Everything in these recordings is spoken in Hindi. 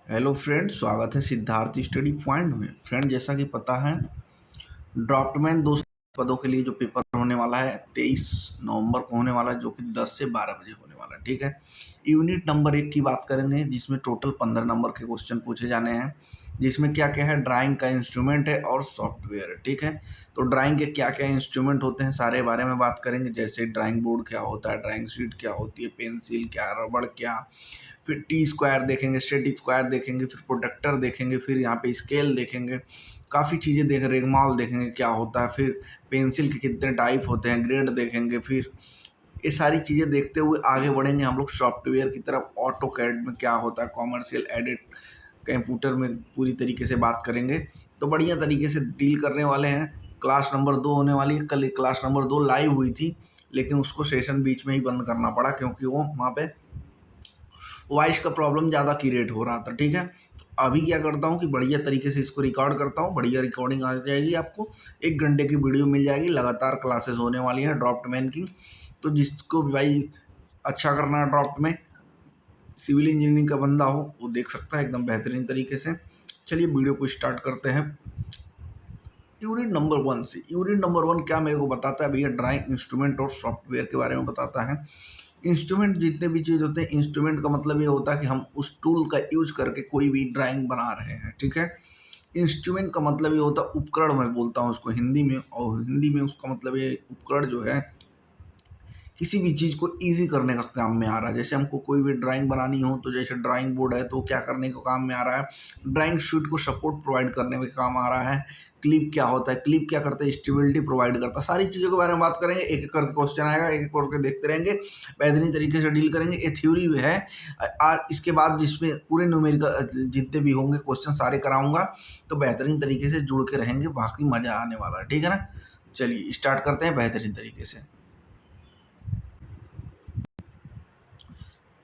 हेलो फ्रेंड, स्वागत है सिद्धार्थ स्टडी पॉइंट में। फ्रेंड, जैसा कि पता है, ड्राफ्टमैन 2 पदों के लिए जो पेपर होने वाला है 23 नवंबर को होने वाला है, जो कि 10 से 12 बजे होने वाला है। ठीक है। यूनिट नंबर 1 की बात करेंगे, जिसमें टोटल 15 नंबर के क्वेश्चन पूछे जाने हैं, जिसमें क्या क्या है, ड्राइंग का इंस्ट्रूमेंट है और सॉफ्टवेयर है। ठीक है। तो ड्राइंग के क्या क्या इंस्ट्रूमेंट होते हैं, सारे बारे में बात करेंगे। जैसे ड्राइंग बोर्ड क्या होता है, ड्राइंग शीट क्या होती है, पेंसिल क्या, रबड़ क्या, फिर टी स्क्वायर देखेंगे, स्ट्रेट स्क्वायर देखेंगे, फिर प्रोटेक्टर देखेंगे, फिर यहाँ पे स्केल देखेंगे, काफ़ी चीज़ें देख रेगमाल देखेंगे क्या होता है, फिर पेंसिल के कितने टाइप होते हैं, ग्रेड देखेंगे। फिर ये सारी चीज़ें देखते हुए आगे बढ़ेंगे हम लोग सॉफ्टवेयर की तरफ। ऑटो कैड में क्या होता है, कॉमर्शियल एडिट कंप्यूटर में पूरी तरीके से बात करेंगे। तो बढ़िया तरीके से डील करने वाले हैं। क्लास नंबर 2 होने वाली है। कल क्लास नंबर 2 लाइव हुई थी, लेकिन उसको सेशन बीच में ही बंद करना पड़ा, क्योंकि वो वहाँ पे वॉइस का प्रॉब्लम ज़्यादा क्रिएट हो रहा था। ठीक है। अभी क्या करता हूँ कि बढ़िया तरीके से इसको रिकॉर्ड करता हूँ, बढ़िया रिकॉर्डिंग आ जाएगी आपको, 1 घंटे की वीडियो मिल जाएगी। लगातार क्लासेस होने वाली है ड्राफ्टमैन की। तो जिसको भी भाई अच्छा करना है ड्राफ्ट में, सिविल इंजीनियरिंग का बंदा हो, वो देख सकता है एकदम बेहतरीन तरीके से। चलिए वीडियो को स्टार्ट करते हैं। यूनिट नंबर 1 से। यूनिट नंबर 1 क्या मेरे को बताता है भैया, ड्राइंग इंस्ट्रूमेंट और सॉफ्टवेयर के बारे में बताता है। इंस्ट्रूमेंट जितने भी चीज़ होते हैं, इंस्ट्रूमेंट का मतलब ये होता है कि हम उस टूल का यूज करके कोई भी ड्राइंग बना रहे हैं। ठीक है। इंस्ट्रूमेंट का मतलब ये होता है उपकरण, मैं बोलता हूँ उसको हिंदी में, और हिंदी में उसका मतलब ये उपकरण जो है किसी भी चीज़ को ईज़ी करने का काम में आ रहा है। जैसे हमको कोई भी ड्राइंग बनानी हो, तो जैसे ड्राइंग बोर्ड है, तो क्या करने को काम में आ रहा है, ड्राइंग शीट को सपोर्ट प्रोवाइड करने में काम आ रहा है। क्लिप क्या होता है, क्लिप क्या करता है, स्टेबिलिटी प्रोवाइड करता है। सारी चीज़ों के बारे में बात करेंगे, एक एक करके क्वेश्चन आएगा, एक एक करके देखते रहेंगे, बेहतरीन तरीके से डील करेंगे। ये थ्योरी भी है। इसके बाद जिसमें पूरे न्यूमेरिकल जितने भी होंगे क्वेश्चन सारे कराऊंगा, तो बेहतरीन तरीके से जुड़ के रहेंगे, बाकी मज़ा आने वाला है। ठीक है ना। चलिए स्टार्ट करते हैं बेहतरीन तरीके से।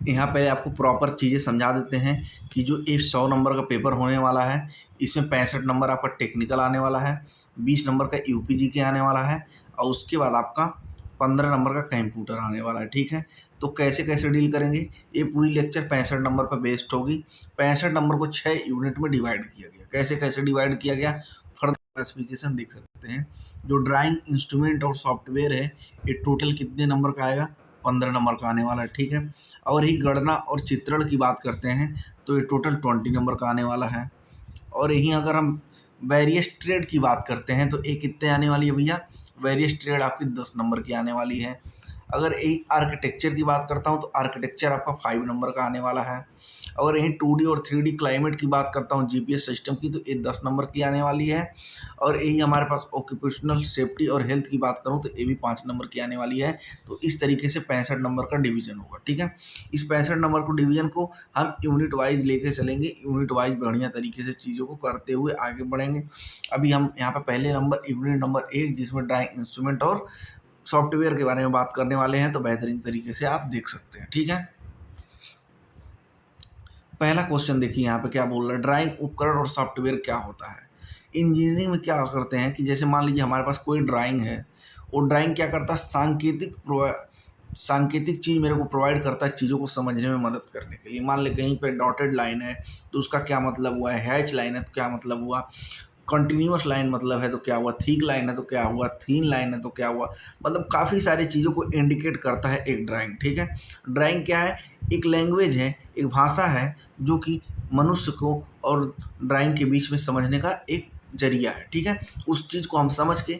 यहाँ पहले आपको प्रॉपर चीज़ें समझा देते हैं कि जो ये 100 नंबर का पेपर होने वाला है, इसमें 65 नंबर आपका टेक्निकल आने वाला है, 20 नंबर का यूपीजी के आने वाला है, और उसके बाद आपका 15 नंबर का कंप्यूटर आने वाला है। ठीक है। तो कैसे कैसे डील करेंगे, ये पूरी लेक्चर 65 नंबर पर बेस्ड होगी। 65 नंबर को 6 यूनिट में डिवाइड किया गया। कैसे कैसे डिवाइड किया गया, फर्दर क्लासिफिकेशन देख सकते हैं। जो ड्राइंग इंस्ट्रूमेंट और सॉफ्टवेयर है, ये टोटल कितने नंबर का आएगा, 15 नंबर का आने वाला है। ठीक है। और यही गणना और चित्रण की बात करते हैं, तो ये टोटल 20 नंबर का आने वाला है। और यहीं अगर हम वेरियस ट्रेड की बात करते हैं, तो ये कितने आने वाली है भैया, वेरियस ट्रेड आपकी 10 नंबर की आने वाली है। अगर यही आर्किटेक्चर की बात करता हूँ, तो आर्किटेक्चर आपका 5 नंबर का आने वाला है। अगर यही 2D और 3D क्लाइमेट की बात करता हूँ, जीपीएस सिस्टम की, तो ये 10 नंबर की आने वाली है। और यही हमारे पास ऑक्यूपेशनल सेफ्टी और हेल्थ की बात करूँ, तो ये भी 5 नंबर की आने वाली है। तो इस तरीके से 65 नंबर का डिवीजन होगा। ठीक है। इस 65 नंबर को डिवीजन को हम यूनिट वाइज लेके चलेंगे, यूनिट वाइज बढ़िया तरीके से चीज़ों को करते हुए आगे बढ़ेंगे। अभी हम यहाँ पे पहले नंबर यूनिट नंबर 1, जिसमें ड्राइंग इंस्ट्रूमेंट और सॉफ्टवेयर के बारे में बात करने वाले हैं, तो बेहतरीन तरीके से आप देख सकते हैं। ठीक है। पहला क्वेश्चन देखिए यहाँ पे क्या बोल रहा है, ड्राइंग उपकरण और सॉफ्टवेयर क्या होता है। इंजीनियरिंग में क्या करते हैं कि जैसे मान लीजिए हमारे पास कोई ड्राइंग है, वो ड्राइंग क्या करता है, सांकेतिक चीज़ मेरे को प्रोवाइड करता है चीज़ों को समझने में मदद करने के लिए। मान ले कहीं पे डॉटेड लाइन है, तो उसका क्या मतलब हुआ है, हैच लाइन है तो क्या मतलब हुआ, कंटिन्यूअस लाइन मतलब है तो क्या हुआ, थिक लाइन है तो क्या हुआ, थीन लाइन है तो क्या हुआ। मतलब काफ़ी सारी चीज़ों को इंडिकेट करता है एक ड्राइंग। ठीक है। ड्राइंग क्या है, एक लैंग्वेज है, एक भाषा है, जो कि मनुष्य को और ड्राइंग के बीच में समझने का एक जरिया है। ठीक है। उस चीज़ को हम समझ के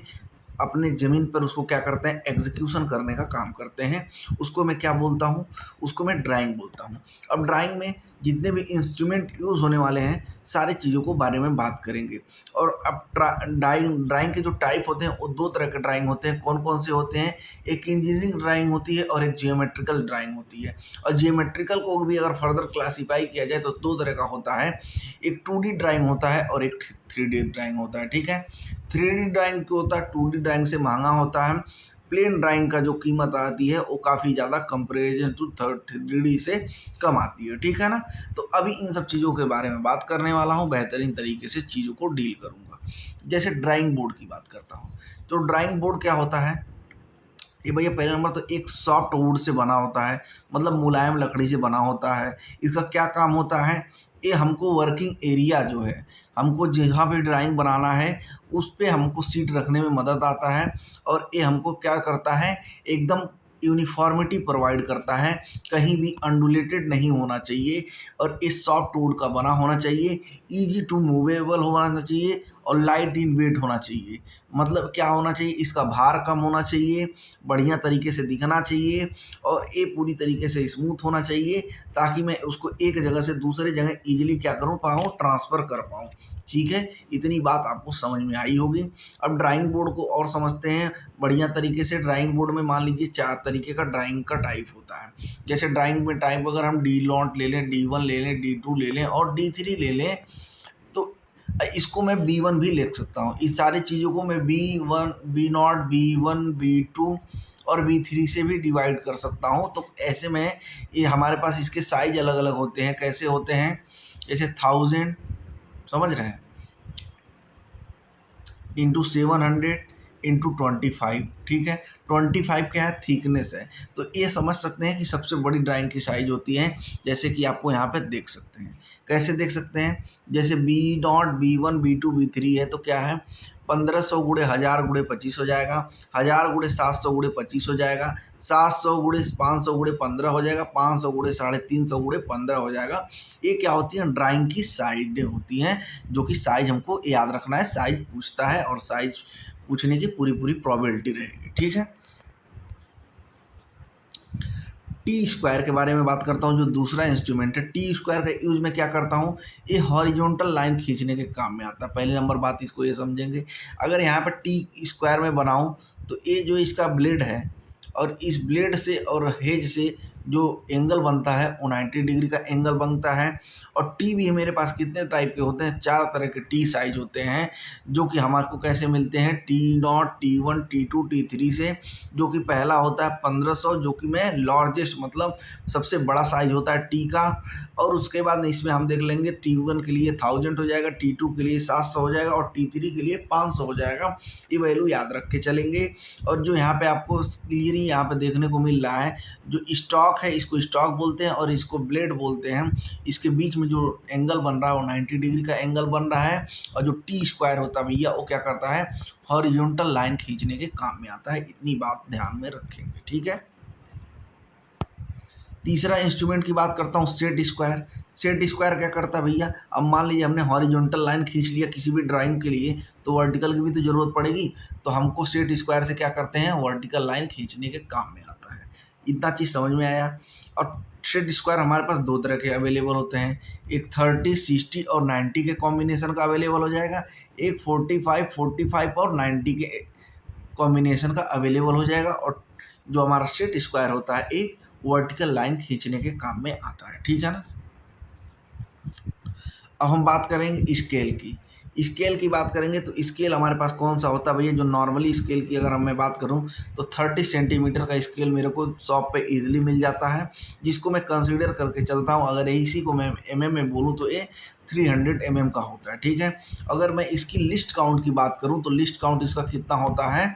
अपने ज़मीन पर उसको क्या करते हैं, एग्जीक्यूशन करने का काम करते हैं। उसको मैं क्या बोलता हूँ, उसको मैं ड्राइंग बोलता हूँ। अब ड्राइंग में जितने भी इंस्ट्रूमेंट यूज़ होने वाले हैं, सारी चीज़ों को बारे में बात करेंगे। और अब ड्राइंग के जो टाइप होते हैं, वो 2 तरह के ड्राइंग होते हैं। कौन कौन से होते हैं, एक इंजीनियरिंग ड्राइंग होती है और एक जियोमेट्रिकल ड्राइंग होती है। और जियोमेट्रिकल को भी अगर फर्दर क्लासीफाई किया जाए, तो 2 तरह का होता है, एक 2D ड्राइंग होता है और एक 3D ड्राइंग होता है। ठीक है। 3D ड्राइंग जो होता है, 2D ड्राइंग से महंगा होता है। प्लेन ड्राइंग का जो कीमत आती है, वो काफ़ी ज़्यादा कंपेरिजन टू 3D से कम आती है। ठीक है ना। तो अभी इन सब चीज़ों के बारे में बात करने वाला हूँ, बेहतरीन तरीके से चीज़ों को डील करूँगा। जैसे ड्राइंग बोर्ड की बात करता हूँ, तो ड्राइंग बोर्ड क्या होता है, ये भैया पहला नंबर तो एक सॉफ्ट वुड से बना होता है, मतलब मुलायम लकड़ी से बना होता है। इसका क्या काम होता है, ये हमको वर्किंग एरिया जो है, हमको जहाँ पे ड्राइंग बनाना है उस पे हमको सीट रखने में मदद आता है। और ये हमको क्या करता है, एकदम यूनिफॉर्मिटी प्रोवाइड करता है, कहीं भी अंडुलेटेड नहीं होना चाहिए और ये सॉफ्ट वुड का बना होना चाहिए, ईजी टू मूवेबल होना चाहिए और लाइट इन वेट होना चाहिए। मतलब क्या होना चाहिए, इसका भार कम होना चाहिए, बढ़िया तरीके से दिखना चाहिए और ये पूरी तरीके से स्मूथ होना चाहिए, ताकि मैं उसको एक जगह से दूसरे जगह ईजिली क्या करूँ पाऊँ, ट्रांसफ़र कर पाऊँ। ठीक है, इतनी बात आपको समझ में आई होगी। अब ड्राइंग बोर्ड को और समझते हैं बढ़िया तरीके से। ड्राइंग बोर्ड में मान लीजिए 4 तरीके का ड्राइंग का टाइप होता है। जैसे ड्राइंग में टाइप अगर हम डी नॉट ले लें, डी वन ले लें, डी टू ले लें और डी थ्री ले लें, तो इसको मैं बी वन भी लिख सकता हूँ। इस सारी चीज़ों को मैं B one, B not, B one, B two और बी थ्री से भी डिवाइड कर सकता हूँ। तो ऐसे में ये हमारे पास इसके साइज अलग अलग होते हैं। कैसे होते हैं, जैसे 1000 समझ रहे हैं, इंटू 700 इंटू 25। ठीक है, 25 क्या है, थिकनेस है। तो ये समझ सकते हैं कि सबसे बड़ी ड्राइंग की साइज होती है, जैसे कि आपको यहाँ पे देख सकते हैं। कैसे देख सकते हैं, जैसे B not, B one, B two, B three है तो क्या है, 1500 गुणे 1000 गुणे 25 हो जाएगा, 1000 गुणे 700 गुणे 25 हो जाएगा, 700 गुणे 500 गुणे 15 हो जाएगा, 500 गुणे 350 गुणे 15 हो जाएगा। ये क्या होती है, ड्राइंग की साइडें होती हैं, जो कि साइज हमको याद रखना है। साइज पूछता है और साइज पूछने की पूरी पूरी प्रोबेबिलिटी रहेगी। ठीक है, टी स्क्वायर के बारे में बात करता हूँ, जो दूसरा इंस्ट्रूमेंट है। टी स्क्वायर का यूज मैं क्या करता हूँ, ये हॉरिजॉन्टल लाइन खींचने के काम में आता है। पहले नंबर बात इसको ये समझेंगे। अगर यहाँ पर टी स्क्वायर में बनाऊँ तो ये जो इसका ब्लेड है और इस ब्लेड से और हेज से जो एंगल बनता है वो 90 डिग्री का एंगल बनता है। और टी भी मेरे पास कितने टाइप के होते हैं, 4 तरह के टी साइज होते हैं, जो कि हमारे को कैसे मिलते हैं, T not, T one, T two, T three से। जो कि पहला होता है 1500, जो कि मैं लार्जेस्ट मतलब सबसे बड़ा साइज होता है टी का। और उसके बाद इसमें हम देख लेंगे टी वन के लिए 1000 हो जाएगा, टी टू के लिए 700 हो जाएगा और टी थ्री के लिए 500 हो जाएगा। ये वैल्यू याद रख के चलेंगे। और जो यहाँ पे आपको क्लियरली यहाँ पे देखने को मिल रहा है, जो स्टॉक है इसको स्टॉक बोलते हैं और इसको ब्लेड बोलते हैं। इसके बीच में जो एंगल बन रहा है वो 90 डिग्री का एंगल बन रहा है। और जो टी स्क्वायर होता है भैया, वो क्या करता है, हॉरिजॉन्टल लाइन खींचने के काम में आता है। इतनी बात ध्यान में रखेंगे। ठीक है, तीसरा इंस्ट्रूमेंट की बात करता हूँ, सेट स्क्वायर। सेट स्क्वायर क्या करता है भैया, अब मान लीजिए हमने हॉरिजॉन्टल लाइन खींच लिया किसी भी ड्राइंग के लिए, तो वर्टिकल की भी तो ज़रूरत पड़ेगी। तो हमको सेट स्क्वायर से क्या करते हैं, वर्टिकल लाइन खींचने के काम में आता है। इतना चीज़ समझ में आया। और सेट स्क्वायर हमारे पास 2 तरह के अवेलेबल होते हैं, एक 30, 60 और 90 के कॉम्बिनेशन का अवेलेबल हो जाएगा, एक 45, 45 और 90 के कॉम्बिनेशन का अवेलेबल हो जाएगा। और जो हमारा सेट स्क्वायर होता है एक वर्टिकल लाइन खींचने के काम में आता है। ठीक है ना। अब हम बात करेंगे स्केल की। स्केल की बात करेंगे तो स्केल हमारे पास कौन सा होता है भैया, जो नॉर्मली स्केल की अगर मैं बात करूं तो 30 सेंटीमीटर का स्केल मेरे को शॉप पे इजीली मिल जाता है, जिसको मैं कंसीडर करके चलता हूं। अगर इसी को मैं एमएम में बोलूं तो ये 300 एमएम का होता है। ठीक है, अगर मैं इसकी लिस्ट काउंट की बात करूँ तो लिस्ट काउंट इसका कितना होता है,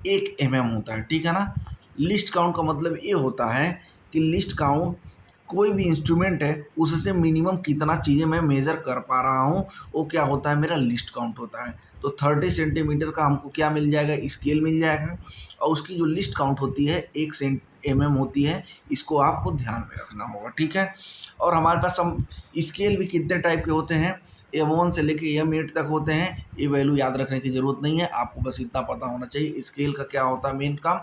1 एमएम होता है। ठीक है ना। लिस्ट काउंट का मतलब ये होता है कि लिस्ट काउंट कोई भी इंस्ट्रूमेंट है उससे मिनिमम कितना चीज़ें मैं मेज़र कर पा रहा हूँ, वो क्या होता है, मेरा लिस्ट काउंट होता है। तो 30 सेंटीमीटर का हमको क्या मिल जाएगा, स्केल मिल जाएगा। और उसकी जो लिस्ट काउंट होती है 1 एमएम होती है। इसको आपको ध्यान में रखना होगा। ठीक है, और हमारे पास हम स्केल भी कितने टाइप के होते हैं, M1 से लेके M8 तक होते हैं। ये वैल्यू याद रखने की ज़रूरत नहीं है, आपको बस इतना पता होना चाहिए। स्केल का क्या होता है, मेन काम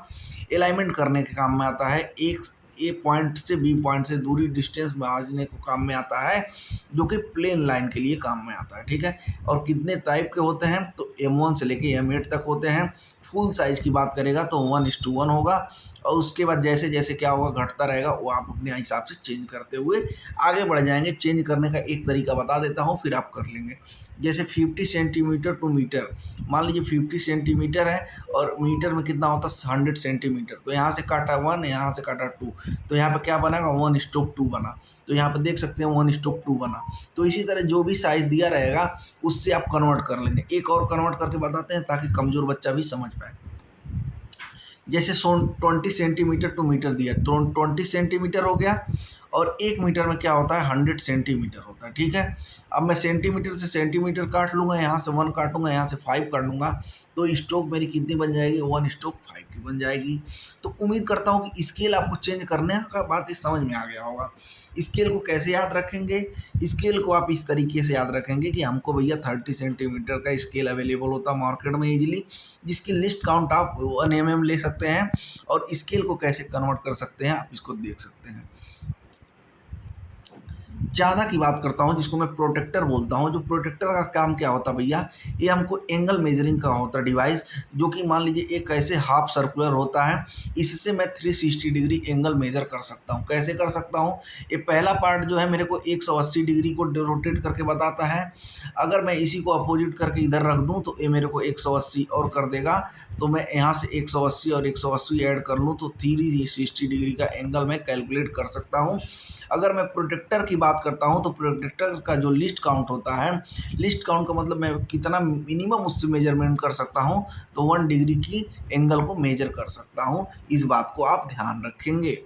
अलाइनमेंट करने के काम में आता है। एक ए पॉइंट से बी पॉइंट से दूरी डिस्टेंस मापने को काम में आता है, जो कि प्लेन लाइन के लिए काम में आता है। ठीक है, और कितने टाइप के होते हैं तो M1 से लेके M8 तक होते हैं। फुल साइज़ की बात करेगा तो 1:1 होगा। और उसके बाद जैसे जैसे क्या होगा, घटता रहेगा, वो आप अपने हिसाब से चेंज करते हुए आगे बढ़ जाएंगे। चेंज करने का एक तरीका बता देता हूँ, फिर आप कर लेंगे। जैसे 50 सेंटीमीटर टू मीटर, मान लीजिए 50 सेंटीमीटर है और मीटर में कितना होता है 100 सेंटीमीटर। तो यहाँ से काटा 1, यहाँ से काटा 2, तो यहाँ पर क्या बनेगा 1:2 बना। तो यहाँ पर देख सकते हैं 1:2 बना। तो इसी तरह जो भी साइज़ दिया रहेगा उससे आप कन्वर्ट कर लेंगे। एक और कन्वर्ट करके बताते हैं ताकि कमज़ोर बच्चा भी समझ पाए। जैसे 20 सेंटीमीटर टू मीटर दिया, तो 20 सेंटीमीटर हो गया, और 1 मीटर में क्या होता है 100 सेंटीमीटर होता है। ठीक है, अब मैं सेंटीमीटर से सेंटीमीटर काट लूँगा, यहाँ से 1 काटूंगा, यहाँ से 5 काट लूँगा, तो स्ट्रोक मेरी कितनी बन जाएगी 1 स्ट्रोक 5 की बन जाएगी। तो उम्मीद करता हूँ कि स्केल आपको चेंज करने का बात इस समझ में आ गया होगा। स्केल को कैसे याद रखेंगे, स्केल को आप इस तरीके से याद रखेंगे कि हमको भैया 30 सेंटीमीटर का स्केल अवेलेबल होता है मार्केट में इजीली, जिसकी लिस्ट काउंट आप 1 mm ले सकते हैं, और स्केल को कैसे कन्वर्ट कर सकते हैं आप इसको देख सकते हैं। ज़्यादा की बात करता हूँ, जिसको मैं प्रोटेक्टर बोलता हूँ। जो प्रोटेक्टर का काम क्या होता है भैया, ये हमको एंगल मेजरिंग का होता है डिवाइस, जो कि मान लीजिए एक ऐसे हाफ सर्कुलर होता है, इससे मैं 360 डिग्री एंगल मेजर कर सकता हूँ। कैसे कर सकता हूँ, ये पहला पार्ट जो है मेरे को 180 डिग्री को रोटेट करके बताता है। अगर मैं इसी को अपोजिट करके इधर रख दूँ तो ये मेरे को 180 और कर देगा, तो मैं यहाँ से 180 और 180 ऐड कर लूँ तो 360 डिग्री का एंगल मैं कैलकुलेट कर सकता हूँ। अगर मैं प्रोटेक्टर की बात करता हूँ, तो प्रोटेक्टर का जो लिस्ट काउंट होता है, लिस्ट काउंट का मतलब मैं कितना मिनिमम उससे मेजरमेंट कर सकता हूँ, तो 1 डिग्री की एंगल को मेजर कर सकता हूँ। इस बात को आप ध्यान रखेंगे।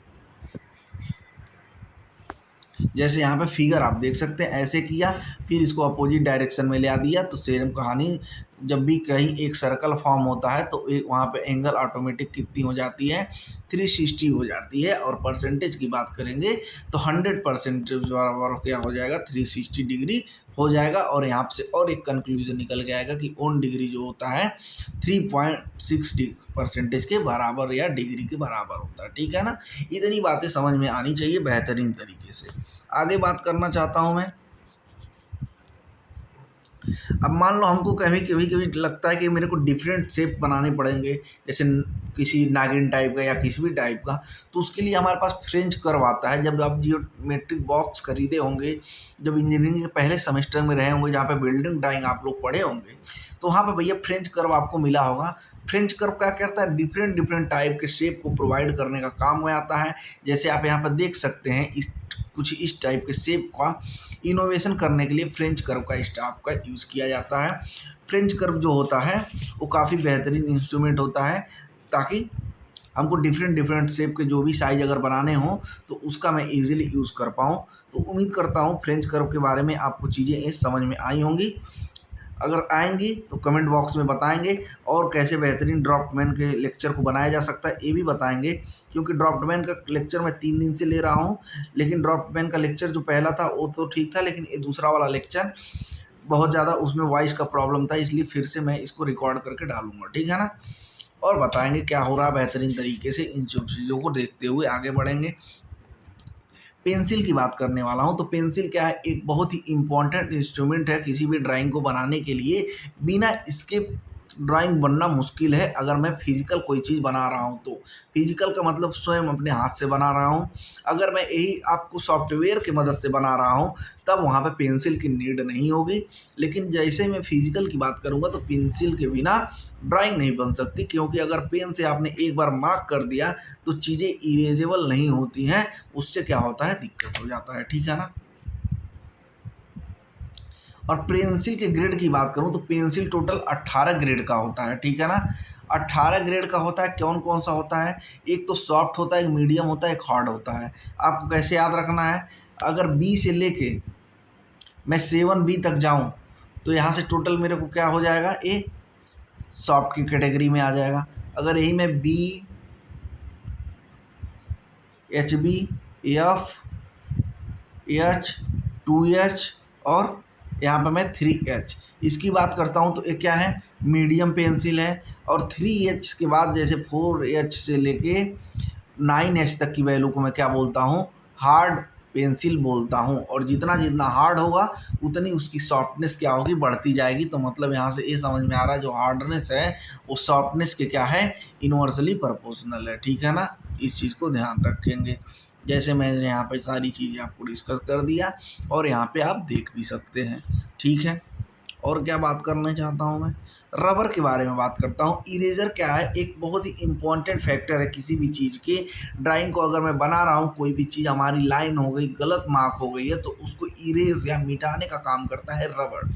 जैसे यहाँ पे फिगर आप देख सकते हैं, ऐसे किया, फिर इसको अपोजिट डायरेक्शन में ले आ दिया, तो सेम कहानी, जब भी कहीं एक सर्कल फॉर्म होता है तो एक वहाँ पे एंगल ऑटोमेटिक कितनी हो जाती है 360 हो जाती है। और परसेंटेज की बात करेंगे तो 100% बराबर क्या हो जाएगा 360 डिग्री हो जाएगा। और यहाँ से और एक कंक्लूजन निकल के आएगा कि 1 डिग्री जो होता है 3.6% के बराबर या डिग्री के बराबर होता है। ठीक है ना, इतनी बातें समझ में आनी चाहिए बेहतरीन तरीके से। आगे बात करना चाहता हूँ मैं। अब मान लो हमको कभी कभी कभी लगता है कि मेरे को डिफरेंट शेप बनाने पड़ेंगे, जैसे किसी नागिन टाइप का या किसी भी टाइप का, तो उसके लिए हमारे पास फ्रेंच कर्व आता है। जब आप जियोमेट्रिक बॉक्स खरीदे होंगे, जब इंजीनियरिंग के पहले सेमेस्टर में रहे होंगे, जहाँ पे बिल्डिंग ड्राइंग आप लोग पढ़े होंगे, तो वहाँ पे भैया फ्रेंच कर्व आपको मिला होगा। फ्रेंच कर्व क्या करता है, डिफरेंट डिफरेंट टाइप के शेप को प्रोवाइड करने का काम में आता है। जैसे आप यहाँ पर देख सकते हैं, कुछ इस टाइप के शेप का इनोवेशन करने के लिए फ्रेंच कर्व का स्टाफ का यूज़ किया जाता है। फ्रेंच कर्व जो होता है वो काफ़ी बेहतरीन इंस्ट्रूमेंट होता है, ताकि हमको डिफरेंट डिफरेंट शेप के जो भी साइज अगर बनाने हों तो उसका मैं इजीली यूज़ कर पाऊँ। तो उम्मीद करता हूँ फ्रेंच कर्व के बारे में आपको चीज़ें इस समझ में आई होंगी। अगर आएंगी तो कमेंट बॉक्स में बताएंगे, और कैसे बेहतरीन ड्रॉफ्टमैन के लेक्चर को बनाया जा सकता है ये भी बताएंगे। क्योंकि ड्रॉफ्टमैन का लेक्चर मैं 3 दिन से ले रहा हूँ, लेकिन ड्रॉफ्टमैन का लेक्चर जो पहला था वो तो ठीक था, लेकिन ये दूसरा वाला लेक्चर बहुत ज़्यादा उसमें वॉइस का प्रॉब्लम था, इसलिए फिर से मैं इसको रिकॉर्ड करके डालूंगा। ठीक है ना, और बताएंगे क्या हो रहा है बेहतरीन तरीके से। इन सब चीज़ों को देखते हुए आगे बढ़ेंगे। पेंसिल की बात करने वाला हूँ। तो पेंसिल क्या है, एक बहुत ही इम्पॉर्टेंट इंस्ट्रूमेंट है किसी भी ड्राइंग को बनाने के लिए। बिना इसके ड्राइंग बनना मुश्किल है। अगर मैं फिजिकल कोई चीज़ बना रहा हूँ, तो फिजिकल का मतलब स्वयं अपने हाथ से बना रहा हूँ। अगर मैं यही आपको सॉफ्टवेयर की मदद से बना रहा हूँ, तब वहाँ पे पेंसिल की नीड नहीं होगी। लेकिन जैसे मैं फिजिकल की बात करूँगा, तो पेंसिल के बिना ड्राइंग नहीं बन सकती, क्योंकि अगर पेन से आपने एक बार मार्क कर दिया तो चीज़ें इरेजेबल नहीं होती हैं। उससे क्या होता है, दिक्कत हो जाता है। ठीक है ना। और पेंसिल के ग्रेड की बात करूं, तो पेंसिल टोटल 18 ग्रेड का होता है। ठीक है ना, 18 ग्रेड का होता है। कौन कौन सा होता है, एक तो सॉफ्ट होता है, एक मीडियम होता है, एक हार्ड होता है। आपको कैसे याद रखना है, अगर बी से लेके मैं 7B तक जाऊं, तो यहाँ से टोटल मेरे को क्या हो जाएगा, ए सॉफ्ट की कैटेगरी में आ जाएगा। अगर यही मैं B, HB, F, H, 2H और यहाँ पे मैं 3H इसकी बात करता हूँ, तो ये क्या है, मीडियम पेंसिल है। और 3H के बाद जैसे 4H से लेके 9H तक की वैल्यू को मैं क्या बोलता हूँ, हार्ड पेंसिल बोलता हूँ। और जितना जितना हार्ड होगा उतनी उसकी सॉफ्टनेस क्या होगी, बढ़ती जाएगी। तो मतलब यहाँ से ये समझ में आ रहा है, जो हार्डनेस है वो सॉफ्टनेस के क्या है, इनवर्सली प्रोपोर्शनल है। ठीक है ना, इस चीज़ को ध्यान रखेंगे। जैसे मैंने यहाँ पे सारी चीज़ें आपको डिस्कस कर दिया, और यहाँ पे आप देख भी सकते हैं। ठीक है, और क्या बात करना चाहता हूँ मैं, रबर के बारे में बात करता हूँ। इरेजर क्या है, एक बहुत ही इम्पॉर्टेंट फैक्टर है किसी भी चीज़ के। ड्राइंग को अगर मैं बना रहा हूँ, कोई भी चीज़ हमारी लाइन हो गई, गलत मार्क हो गई है, तो उसको इरेज या मिटाने का काम करता है रबर।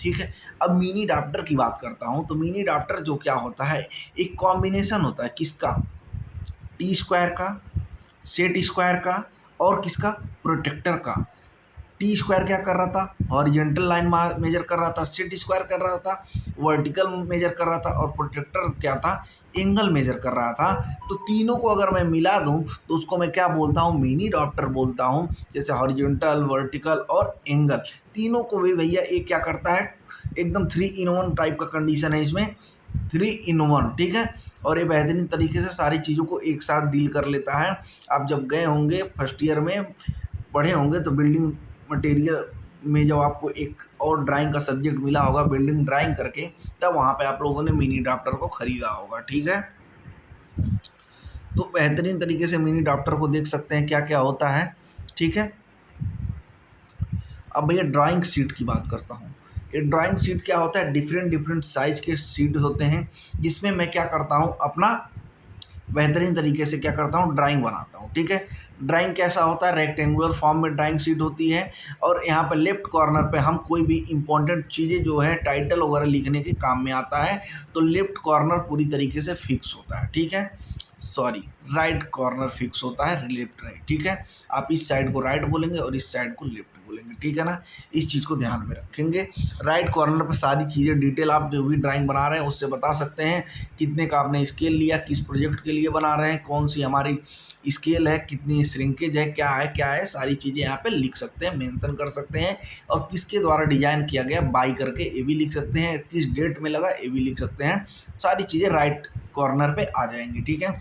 ठीक है, अब मिनी ड्राफ्टर की बात करता हूँ। तो मिनी ड्राफ्टर जो क्या होता है, एक कॉम्बिनेशन होता है किसका, टी स्क्वायर का, सेट स्क्वायर का और किसका, प्रोटेक्टर का। टी स्क्वायर क्या कर रहा था, हॉरिजेंटल लाइन मेजर कर रहा था, सेट स्क्वायर कर रहा था, वर्टिकल मेजर कर रहा था, और प्रोटेक्टर क्या था, एंगल मेजर कर रहा था। तो तीनों को अगर मैं मिला दूं तो उसको मैं क्या बोलता हूं, मिनी डायप्टर बोलता हूं। जैसे हॉरिजेंटल, वर्टिकल और एंगल, तीनों को भी भैया एक क्या करता है, एकदम 3 in 1 टाइप का कंडीशन है इसमें, 3 in 1, ठीक है। और ये बेहतरीन तरीके से सारी चीज़ों को एक साथ डील कर लेता है। आप जब गए होंगे फर्स्ट ईयर में पढ़े होंगे तो बिल्डिंग मटेरियल में जब आपको एक और ड्राइंग का सब्जेक्ट मिला होगा बिल्डिंग ड्राइंग करके, तब वहाँ पे आप लोगों ने मिनी ड्राफ्टर को ख़रीदा होगा, ठीक है। तो बेहतरीन तरीके से मिनी ड्राफ्टर को देख सकते हैं क्या क्या होता है, ठीक है। अब भैया ड्राइंग शीट की बात करता हूँ। ये ड्राइंग शीट क्या होता है, डिफरेंट डिफरेंट साइज के शीट होते हैं, जिसमें मैं क्या करता हूँ, अपना बेहतरीन तरीके से क्या करता हूँ, ड्राइंग बनाता हूँ, ठीक है। ड्राइंग कैसा होता है, रेक्टेंगुलर फॉर्म में ड्राइंग शीट होती है, और यहाँ पर लेफ्ट कॉर्नर पे हम कोई भी इंपॉर्टेंट चीज़ें जो है टाइटल वगैरह लिखने के काम में आता है, तो लेफ्ट कॉर्नर पूरी तरीके से फिक्स होता है, ठीक है। सॉरी, राइट कॉर्नर फिक्स होता है, लेफ्ट राइट, ठीक है। आप इस साइड को राइट बोलेंगे और इस साइड को लेफ्ट बोलेंगे, ठीक है ना। इस चीज़ को ध्यान में रखेंगे। राइट कॉर्नर पर सारी चीज़ें डिटेल आप जो भी ड्राइंग बना रहे हैं उससे बता सकते हैं, कितने का आपने स्केल लिया, किस प्रोजेक्ट के लिए बना रहे हैं, कौन सी हमारी स्केल है, कितनी श्रिंकेज है, क्या है, सारी चीज़ें यहाँ पे लिख सकते हैं, मेंशन कर सकते हैं। और किसके द्वारा डिजाइन किया गया, बाई करके ये भी लिख सकते हैं, किस डेट में लगा ये भी लिख सकते हैं। सारी चीज़ें राइट कॉर्नर पे आ जाएंगी, ठीक है।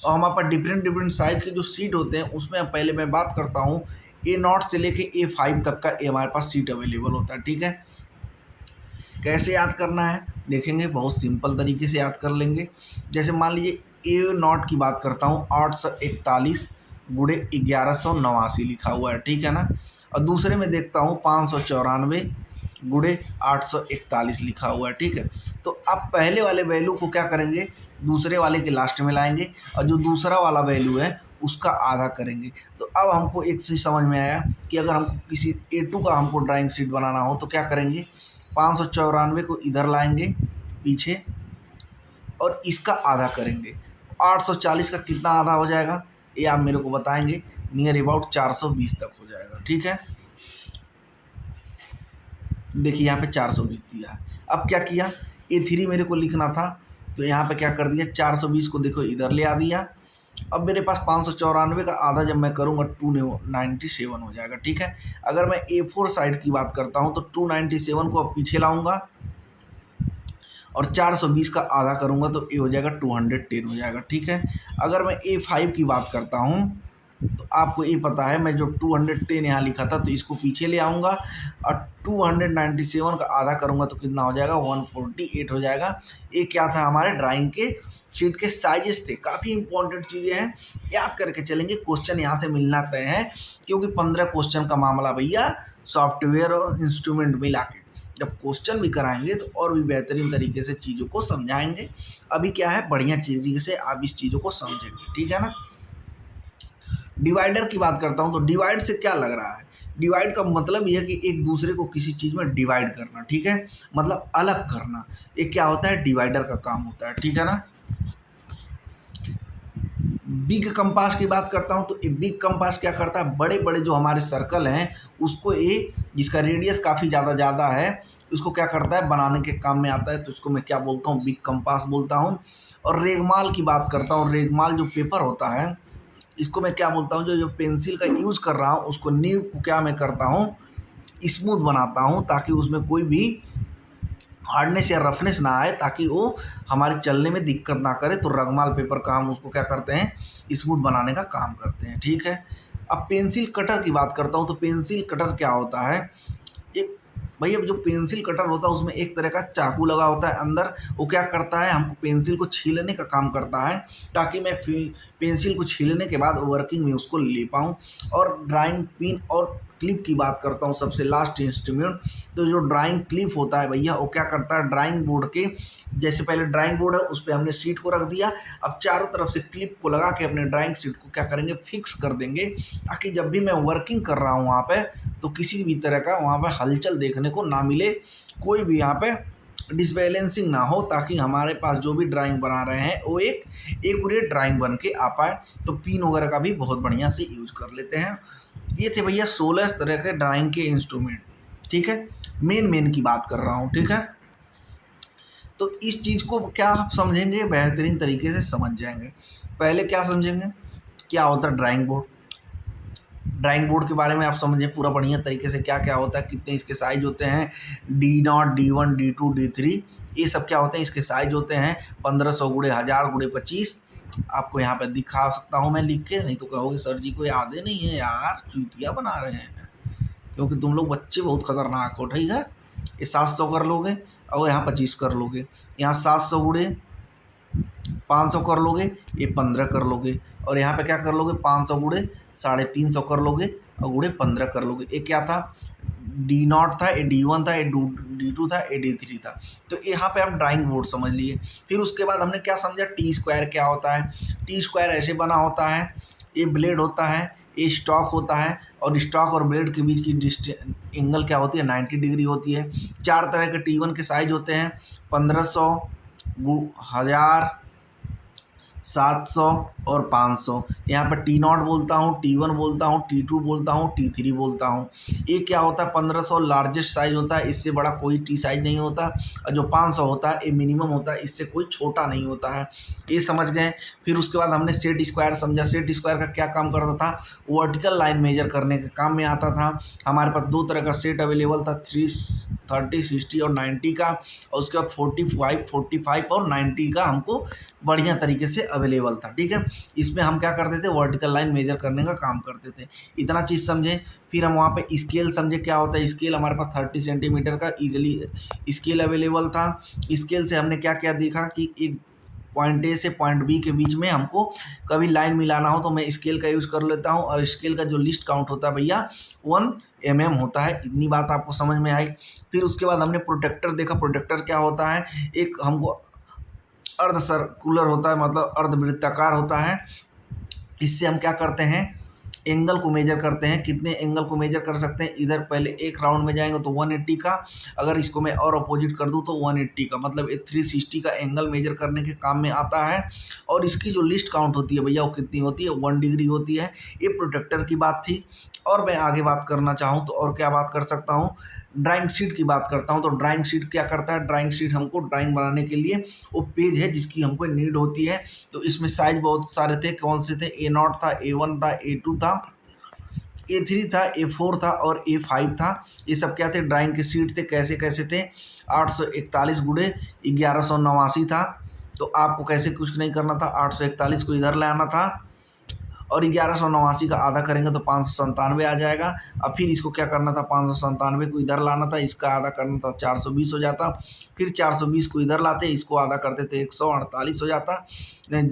और हमारे पास डिफरेंट डिफरेंट साइज़ के जो सीट होते हैं उसमें पहले मैं बात करता हूँ, A0 से लेके A5 तक का ये हमारे पास सीट अवेलेबल होता है, ठीक है। कैसे याद करना है देखेंगे, बहुत सिंपल तरीके से याद कर लेंगे। जैसे मान लीजिए A0 की बात करता हूँ, 841 गुणे 1189 लिखा हुआ है, ठीक है ना। और दूसरे में देखता हूँ 594 गुणे 841 लिखा हुआ है, ठीक है। तो अब पहले वाले वैल्यू को क्या करेंगे, दूसरे वाले के लास्ट में लाएंगे, और जो दूसरा वाला वैल्यू है उसका आधा करेंगे। तो अब हमको एक चीज़ समझ में आया कि अगर हमको किसी A2 का हमको ड्राइंग शीट बनाना हो तो क्या करेंगे, 594 को इधर लाएंगे पीछे और इसका आधा करेंगे। 840 का कितना आधा हो जाएगा ये आप मेरे को बताएंगे, नियर अबाउट 420 तक हो जाएगा, ठीक है। देखिए यहाँ पे 420 दिया है। अब क्या किया, A3 मेरे को लिखना था तो यहाँ पे क्या कर दिया, 420 को देखो इधर ले आ दिया। अब मेरे पास 594 का आधा जब मैं करूँगा 297 हो जाएगा, ठीक है। अगर मैं A4 साइड की बात करता हूँ तो 297 को अब पीछे लाऊंगा और 420 का आधा करूँगा तो ये हो जाएगा 210 हो जाएगा, ठीक है। अगर मैं A5 की बात करता हूँ तो आपको ये पता है, मैं जो 210 यहाँ लिखा था तो इसको पीछे ले आऊँगा और 297 का आधा करूँगा तो कितना हो जाएगा, 148 हो जाएगा। ये क्या था, हमारे ड्राइंग के शीट के साइजेस थे। काफ़ी इंपॉर्टेंट चीज़ें हैं, याद करके चलेंगे, क्वेश्चन यहाँ से मिलना तय है, क्योंकि 15 क्वेश्चन का मामला भैया सॉफ्टवेयर और इंस्ट्रूमेंट मिला के जब क्वेश्चन भी कराएंगे तो और भी बेहतरीन तरीके से चीज़ों को समझाएंगे। अभी क्या है, बढ़िया तरीके से आप इस चीज़ों को समझेंगे, ठीक है ना। डिवाइडर की बात करता हूँ तो डिवाइड से क्या लग रहा है, डिवाइड का मतलब यह है कि एक दूसरे को किसी चीज़ में डिवाइड करना, ठीक है, मतलब अलग करना। ये क्या होता है, डिवाइडर का काम होता है, ठीक है ना। बिग कंपास की बात करता हूँ तो ये बिग कंपास क्या करता है, बड़े बड़े जो हमारे सर्कल हैं उसको ये, जिसका रेडियस काफ़ी ज़्यादा है, उसको क्या करता है, बनाने के काम में आता है, तो उसको मैं क्या बोलता हूँ, बिग कंपास बोलता हूँ। और रेगमाल की बात करता हूँ, रेगमाल जो पेपर होता है इसको मैं क्या बोलता हूँ, जो पेंसिल का यूज़ कर रहा हूँ उसको नीव को क्या मैं करता हूँ, स्मूथ बनाता हूँ, ताकि उसमें कोई भी हार्डनेस या रफनेस ना आए, ताकि वो हमारे चलने में दिक्कत ना करे। तो रगमाल पेपर का हम उसको क्या करते हैं, स्मूथ बनाने का काम करते हैं, ठीक है। अब पेंसिल कटर की बात करता हूँ तो पेंसिल कटर क्या होता है, एक भैया जो पेंसिल कटर होता है उसमें एक तरह का चाकू लगा होता है अंदर, वो क्या करता है, हमको पेंसिल को छीलने का काम करता है, ताकि मैं पेंसिल को छीलने के बाद वर्किंग में उसको ले पाऊँ। और ड्राइंग पिन और क्लिप की बात करता हूँ, सबसे लास्ट इंस्ट्रूमेंट। तो जो ड्राइंग क्लिप होता है भैया वो क्या करता है, ड्राइंग बोर्ड के जैसे पहले ड्राइंग बोर्ड है उस पर हमने शीट को रख दिया, अब चारों तरफ से क्लिप को लगा के अपने ड्राइंग शीट को क्या करेंगे, फिक्स कर देंगे, ताकि जब भी मैं वर्किंग कर रहा हूँ वहाँ पे तो किसी भी तरह का वहाँ पे हलचल देखने को ना मिले, कोई भी यहाँ पे डिसबैलेंसिंग ना हो, ताकि हमारे पास जो भी ड्राइंग बना रहे हैं वो एक एक्यूरेट ड्राइंग बन के आ पाए। तो पिन वगैरह का भी बहुत बढ़िया से यूज कर लेते हैं। ये थे भैया 16 तरह के ड्राइंग के इंस्ट्रूमेंट। ठीक है, मेन की बात कर रहा हूँ। ठीक है, तो इस चीज़ को क्या आप समझेंगे, बेहतरीन तरीके से समझ जाएंगे। पहले क्या समझेंगे, क्या होता है ड्राइंग बोर्ड। ड्राइंग बोर्ड के बारे में आप समझें पूरा बढ़िया तरीके से, क्या क्या होता है, कितने इसके साइज होते हैं, D0, D1, D2, D3, ये सब क्या होते हैं, इसके साइज होते हैं 1500 गुणे 1000 गुणे 25। आपको यहाँ पे दिखा सकता हूँ मैं लिख के, नहीं तो कहोगे सर जी को याद ही नहीं है यार, चूतिया बना रहे हैं, क्योंकि तुम लोग बच्चे बहुत खतरनाक हो। ठीक है, ये 700 कर लोगे और यहाँ 25 कर लोगे, यहाँ 700 गुणे 500 कर लोगे, ये 15 कर लोगे, और यहाँ पे क्या कर लोगे 500 गुणे 350 कर लोगे और गुणे 15 कर लोगे। ये क्या था, D0 था, ये D1 था, ये D2 था, ये D3 था। तो यहाँ पे हम ड्राइंग बोर्ड समझ लिए। फिर उसके बाद हमने क्या समझा, टी स्क्वायर क्या होता है। टी स्क्वायर ऐसे बना होता है, ये ब्लेड होता है, ये स्टॉक होता है, और स्टॉक और ब्लेड के बीच की एंगल क्या होती है, 90 डिग्री होती है। 4 तरह के T1 के साइज होते हैं, 1500, 1000, 700 और 500। यहाँ पर T0 बोलता हूँ, T1 बोलता हूँ, T2 बोलता हूँ, T3 बोलता हूँ। ये क्या होता है, 1500 लार्जेस्ट साइज होता है, इससे बड़ा कोई टी साइज नहीं होता। और जो 500 होता है ये मिनिमम होता है, इससे कोई छोटा नहीं होता है। ये समझ गए। फिर उसके बाद हमने सेट स्क्वायर समझा। सेट स्क्वायर का क्या काम करता था, वर्टिकल लाइन मेजर करने के काम में आता था। हमारे पास 2 तरह का सेट अवेलेबल था, 30, 60 और 90 का, और उसके बाद 45 और 90 का हमको बढ़िया तरीके से अवेलेबल था। ठीक है, इसमें हम क्या करते थे, वर्टिकल लाइन मेजर करने का काम करते थे। इतना चीज़ समझे। फिर हम वहाँ पे स्केल समझे, क्या होता है स्केल। हमारे पास 30 सेंटीमीटर का ईजिली स्केल अवेलेबल था। स्केल से हमने क्या क्या देखा कि एक पॉइंट ए से पॉइंट बी के बीच में हमको कभी लाइन मिलाना हो तो मैं स्केल का यूज़ कर लेता हूँ, और स्केल का जो लिस्ट काउंट होता है भैया 1 mm होता है। इतनी बात आपको समझ में आई। फिर उसके बाद हमने प्रोटेक्टर देखा। प्रोटेक्टर क्या होता है, एक हमको अर्ध सर्कुलर होता है, मतलब अर्धवृत्ताकार होता है। इससे हम क्या करते हैं, एंगल को मेजर करते हैं। कितने एंगल को मेजर कर सकते हैं, इधर पहले एक राउंड में जाएंगे तो 180 का, अगर इसको मैं और अपोजिट कर दूं तो 180 का, मतलब ये 360 का एंगल मेजर करने के काम में आता है। और इसकी जो लिस्ट काउंट होती है भैया वो कितनी होती है, 1 डिग्री होती है। ये प्रोटेक्टर की बात थी। और मैं आगे बात करना चाहूँ तो और क्या बात कर सकता हूँ, ड्राइंग शीट की बात करता हूँ। तो ड्राइंग शीट क्या करता है, ड्राइंग शीट हमको ड्राइंग बनाने के लिए वो पेज है जिसकी हमको नीड होती है। तो इसमें साइज बहुत सारे थे। कौन से थे, A0 था, A1 था, A2 था, A3 था, A4 था और A5 था। ये सब क्या थे, ड्राइंग के शीट थे। कैसे कैसे थे, 841 गुणे 1189 था। तो आपको कैसे कुछ नहीं करना था, 841 को इधर लाना था, और 1189 का आधा करेंगे तो 597 आ जाएगा। अब फिर इसको क्या करना था, 597 को इधर लाना था, इसका आधा करना था 420 हो जाता। फिर 420 को इधर लाते, इसको आधा करते थे 148 हो जाता, नहीं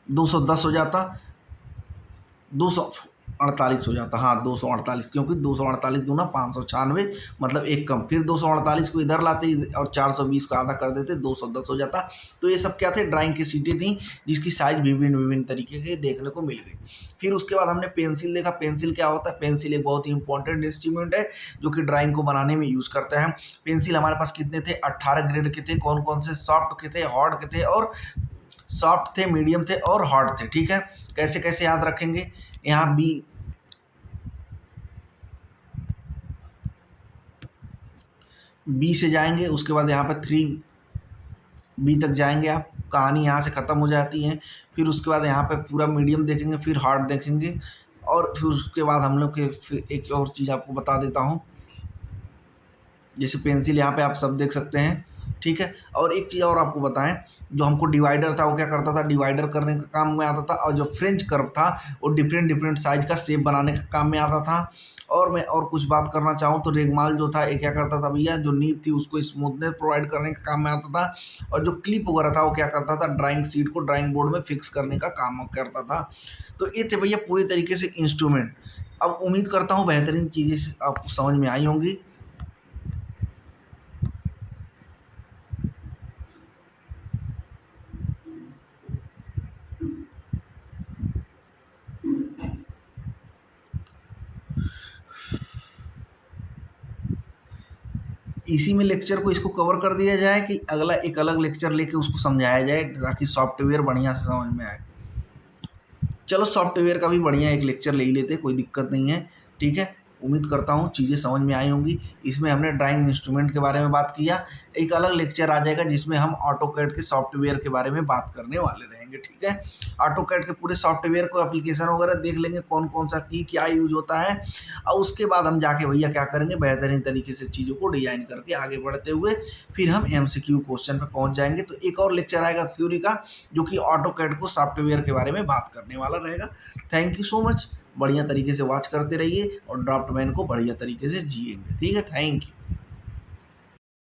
210 हो जाता, 248 हो जाता। हाँ 248, क्योंकि 248 दूना 596, मतलब एक कम। फिर 248 को इधर लाते और 420 का आधा कर देते, 210 हो जाता। तो ये सब क्या थे, ड्राइंग की सीटें थी जिसकी साइज विभिन्न विभिन्न तरीके के देखने को मिल गई। फिर उसके बाद हमने पेंसिल देखा। पेंसिल क्या होता है, पेंसिल एक बहुत ही इंपॉर्टेंट इंस्ट्रूमेंट है जो कि ड्राइंग को बनाने में यूज़ करते हैं। पेंसिल हमारे पास कितने थे, 18 ग्रेड के थे। कौन कौन से, सॉफ्ट के थे, हार्ड के थे, और सॉफ्ट थे, मीडियम थे और हार्ड थे। ठीक है, कैसे कैसे याद रखेंगे, यहाँ बी से जाएंगे, उसके बाद यहाँ पे 3B तक जाएंगे आप, कहानी यहाँ से ख़त्म हो जाती है। फिर उसके बाद यहाँ पे पूरा मीडियम देखेंगे, फिर हार्ड देखेंगे, और फिर उसके बाद हम लोग के फिर एक और चीज़ आपको बता देता हूँ। जैसे पेंसिल यहाँ पे आप सब देख सकते हैं। ठीक है, और एक चीज़ और आपको बताएं, जो हमको डिवाइडर था वो क्या करता था, डिवाइडर करने का काम में आता था। और जो फ्रेंच कर्व था वो डिफरेंट डिफरेंट साइज का शेप बनाने का काम में आता था। और मैं और कुछ बात करना चाहूँ तो रेगमाल जो था ये क्या करता था भैया, जो नीब थी उसको स्मूथनेस प्रोवाइड करने का काम में आता था। और जो क्लिप वगैरह था वो क्या करता था, ड्राइंग शीट को ड्राइंग बोर्ड में फिक्स करने का काम करता था। तो ये थे भैया पूरी तरीके से इंस्ट्रूमेंट। अब उम्मीद करता हूँ बेहतरीन चीज़ें आपको समझ में आई होंगी। इसी में लेक्चर को इसको कवर कर दिया जाए कि अगला एक अलग लेक्चर लेके उसको समझाया जाए ताकि सॉफ्टवेयर बढ़िया से समझ में आए। चलो सॉफ्टवेयर का भी बढ़िया एक लेक्चर ले ही लेते, कोई दिक्कत नहीं है। ठीक है, उम्मीद करता हूँ चीज़ें समझ में आई होंगी। इसमें हमने ड्राइंग इंस्ट्रूमेंट के बारे में बात किया, एक अलग लेक्चर आ जाएगा जिसमें हम ऑटोकैड के सॉफ्टवेयर के बारे में बात करने वाले रहेंगे। ठीक है, ऑटोकैड के पूरे सॉफ्टवेयर को एप्लीकेशन वगैरह देख लेंगे, कौन कौन सा की क्या यूज होता है, और उसके बाद हम जाके भैया क्या करेंगे, बेहतरीन तरीके से चीज़ों को डिजाइन करके आगे बढ़ते हुए फिर हम MCQ क्वेश्चन पे पहुंच जाएंगे। तो एक और लेक्चर आएगा थ्योरी का जो कि ऑटोकैड को सॉफ्टवेयर के बारे में बात करने वाला रहेगा। थैंक यू सो मच, बढ़िया तरीके से वॉच करते रहिए और ड्राफ्टमैन को बढ़िया तरीके से जिएंगे। ठीक है, थैंक यू।